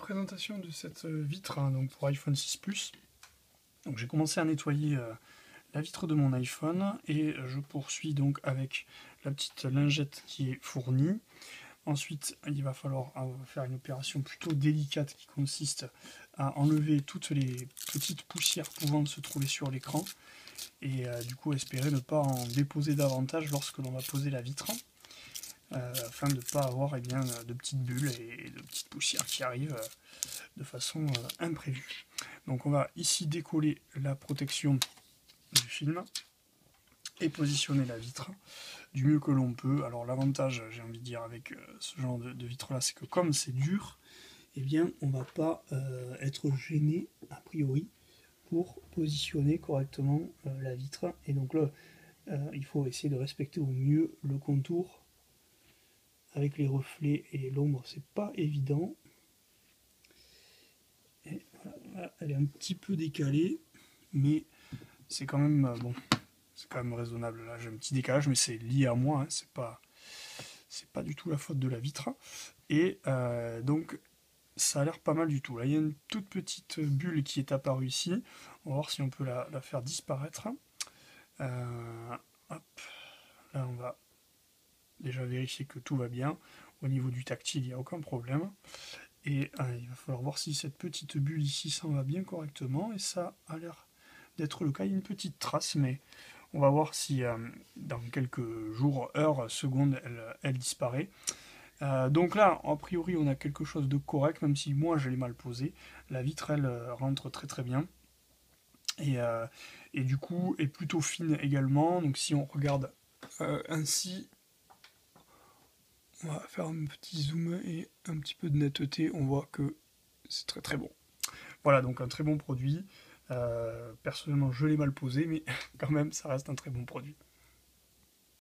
présentation de cette vitre donc pour iPhone 6 Plus. Donc j'ai commencé à nettoyer la vitre de mon iPhone et je poursuis donc avec la petite lingette qui est fournie. Ensuite, il va falloir faire une opération plutôt délicate qui consiste à enlever toutes les petites poussières pouvant se trouver sur l'écran et du coup espérer ne pas en déposer davantage lorsque l'on va poser la vitre. Afin de ne pas avoir de petites bulles et de petites poussières qui arrivent de façon imprévue. Donc on va ici décoller la protection du film et positionner la vitre du mieux que l'on peut. Alors l'avantage, j'ai envie de dire, avec ce genre de vitre là, c'est que comme c'est dur, eh bien on va pas être gêné a priori pour positionner correctement la vitre. Et donc là, il faut essayer de respecter au mieux le contour. Avec les reflets et l'ombre, c'est pas évident. Et voilà, elle est un petit peu décalée, mais c'est quand même bon, c'est quand même raisonnable. Là, j'ai un petit décalage, mais c'est lié à moi. Hein, c'est pas du tout la faute de la vitre. Et donc, ça a l'air pas mal du tout. Là, il y a une toute petite bulle qui est apparue ici. On va voir si on peut la faire disparaître. Hop. Là, on va déjà vérifier que tout va bien. Au niveau du tactile, il n'y a aucun problème. Et il va falloir voir si cette petite bulle ici s'en va bien correctement. Et ça a l'air d'être le cas. Il y a une petite trace, mais on va voir si dans quelques jours, heures, secondes, elle disparaît. Donc là, a priori, on a quelque chose de correct, même si moi je l'ai mal posé. La vitre, elle, rentre très très bien. Et du coup, est plutôt fine également. Donc si on regarde ainsi, on va faire un petit zoom et un petit peu de netteté, on voit que c'est très très bon. Voilà, donc un très bon produit. Personnellement, je l'ai mal posé, mais quand même, ça reste un très bon produit.